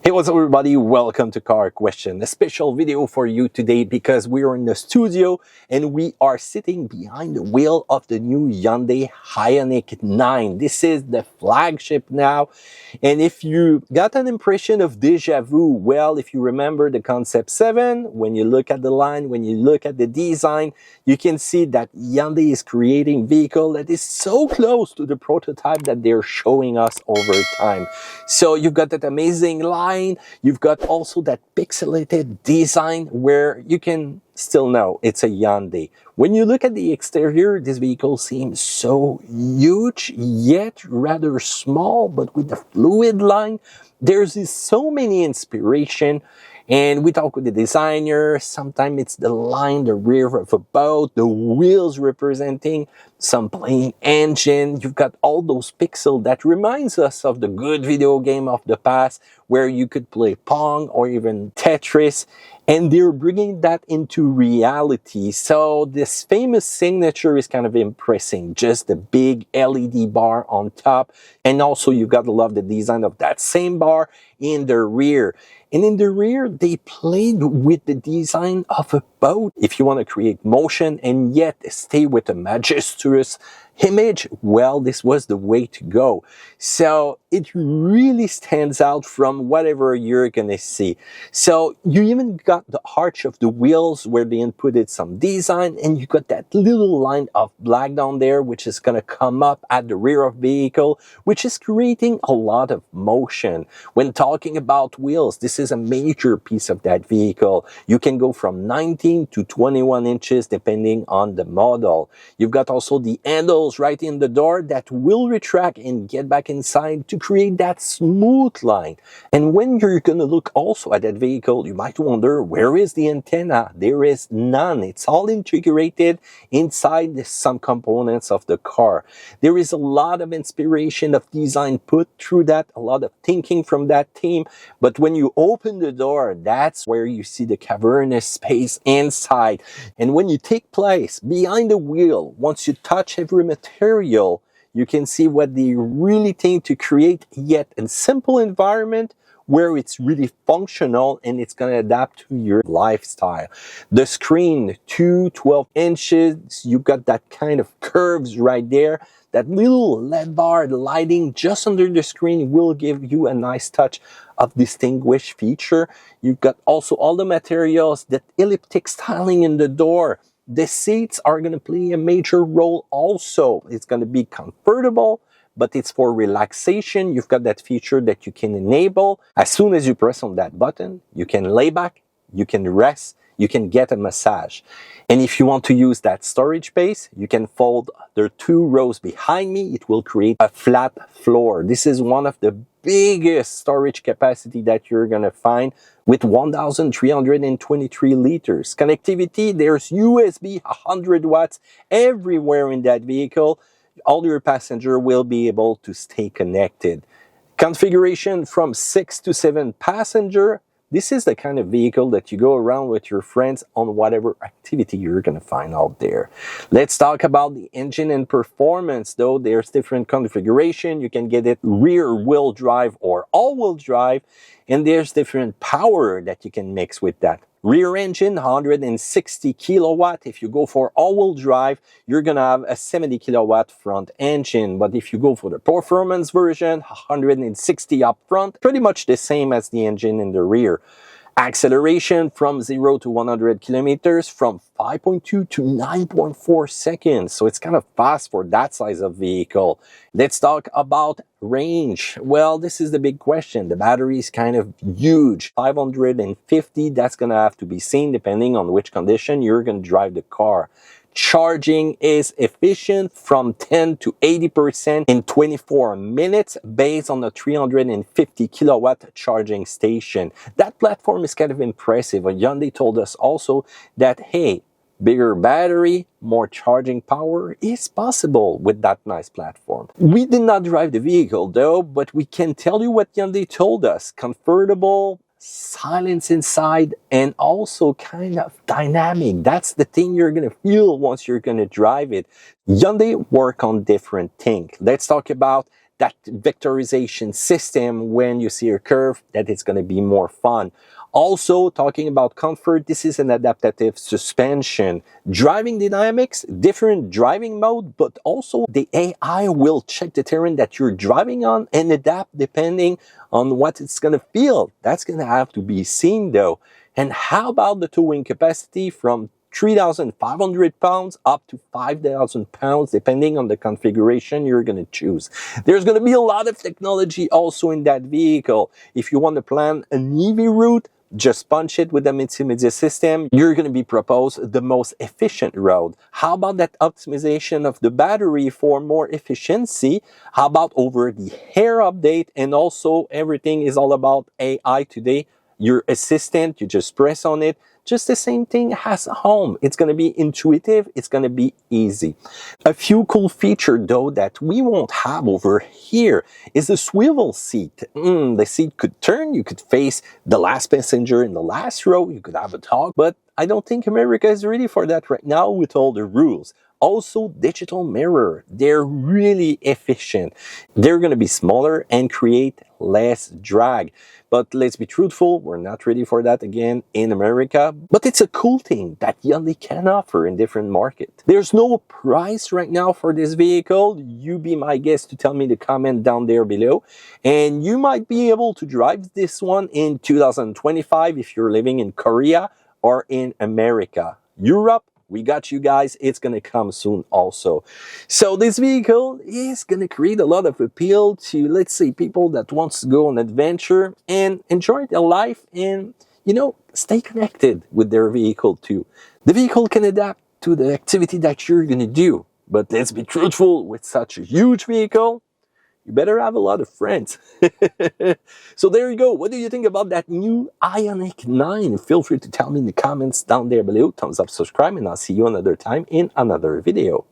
Hey, what's up everybody? Welcome to Car Question, a special video for you today because we are in the studio and we are sitting behind the wheel of the new Hyundai Ioniq 9. This is the flagship now, and if you got an impression of deja vu, well, if you remember the Concept 7, when you look at the line, when you look at the design, you can see that Hyundai is creating a vehicle that is so close to the prototype that they're showing us over time. So you've got that amazing line, you've got also that pixelated design where you can still know it's a Hyundai. When you look at the exterior, this vehicle seems so huge, yet rather small, but with the fluid line, there's so many inspiration. And we talk with the designer, sometimes it's the line, the rear of a boat, the wheels representing some plain engine. You've got all those pixels that reminds us of the good video game of the past where you could play Pong or even Tetris. And they're bringing that into reality. So this famous signature is kind of impressing. Just the big LED bar on top. And also you've got to love the design of that same bar in the rear. And in the rear, they played with the design of a boat. If you want to create motion and yet stay with a majestuous image, well, this was the way to go. So it really stands out from whatever you're gonna see. So you even got the arch of the wheels where they inputted some design, and you got that little line of black down there, which is gonna come up at the rear of the vehicle, which is creating a lot of motion. When talking about wheels, this is a major piece of that vehicle. You can go from 19 to 21 inches depending on the model. You've got also the handles right in the door that will retract and get back inside to create that smooth line. And when you're going to look also at that vehicle, you might wonder, where is the antenna? There is none. It's all integrated inside some components of the car. There is a lot of inspiration of design put through that, a lot of thinking from that team. But when you open the door, that's where you see the cavernous space inside. And when you take place behind the wheel, once you touch every material, you can see what they really think to create yet a simple environment where it's really functional and it's going to adapt to your lifestyle. The screen, 12 inches, you've got that kind of curves right there. That little LED bar lighting just under the screen will give you a nice touch of distinguished feature. You've got also all the materials, that elliptic styling in the door. The seats are going to play a major role also. It's going to be comfortable, but it's for relaxation. You've got that feature that you can enable. As soon as you press on that button, you can lay back, you can rest, you can get a massage. And if you want to use that storage space, you can fold the two rows behind me. It will create a flat floor. This is one of the biggest storage capacity that you're going to find with 1,323 liters. Connectivity, there's USB 100 watts everywhere in that vehicle. All your passengers will be able to stay connected. Configuration from 6 to 7 passengers. This is the kind of vehicle that you go around with your friends on whatever activity you're going to find out there. Let's talk about the engine and performance, though. There's different configuration. You can get it rear-wheel drive or all-wheel drive, and there's different power that you can mix with that. Rear engine, 160 kilowatt. If you go for all-wheel drive, you're going to have a 70 kilowatt front engine. But if you go for the performance version, 160 up front, pretty much the same as the engine in the rear. Acceleration from 0 to 100 kilometers from 5.2 to 9.4 seconds. So it's kind of fast for that size of vehicle. Let's talk about range. Well, this is the big question. The battery is kind of huge. 550, that's going to have to be seen depending on which condition you're going to drive the car. Charging is efficient from 10 to 80% in 24 minutes based on a 350 kilowatt charging station. That platform is kind of impressive. Hyundai told us also that, hey, bigger battery, more charging power is possible with that nice platform. We did not drive the vehicle though, but we can tell you what Hyundai told us. Comfortable, silence inside, and also kind of dynamic. That's the thing you're going to feel once you're going to drive it. Hyundai work on different things. Let's talk about that vectorization system when you see a curve, that it's going to be more fun. Also, talking about comfort, this is an adaptive suspension. Driving dynamics, different driving mode, but also the AI will check the terrain that you're driving on and adapt depending on what it's going to feel. That's going to have to be seen though. And how about the towing capacity from 3,500 pounds up to 5,000 pounds, depending on the configuration you're going to choose. There's going to be a lot of technology also in that vehicle. If you want to plan an EV route, just punch it with the multimedia system. You're going to be proposed the most efficient road. How about that optimization of the battery for more efficiency? How about over the air update? And also everything is all about AI today. Your assistant, you just press on it. Just the same thing as home. It's going to be intuitive. It's going to be easy. A few cool features, though, that we won't have over here is the swivel seat. The seat could turn. You could face the last passenger in the last row. You could have a talk. But I don't think America is ready for that right now with all the rules. Also, digital mirror. They're really efficient. They're going to be smaller and create less drag. But let's be truthful, we're not ready for that again in America. But it's a cool thing that Hyundai can offer in different markets. There's no price right now for this vehicle. You be my guest to tell me the comment down there below. And you might be able to drive this one in 2025 if you're living in Korea or in America. Europe, we got you guys. It's going to come soon also. So this vehicle is going to create a lot of appeal to, let's say, people that wants to go on adventure and enjoy their life and, you know, stay connected with their vehicle too. The vehicle can adapt to the activity that you're going to do. But let's be truthful, with such a huge vehicle, you better have a lot of friends. So there you go. What do you think about that new Ioniq 9? Feel free to tell me in the comments down there below. Thumbs up, subscribe, and I'll see you another time in another video.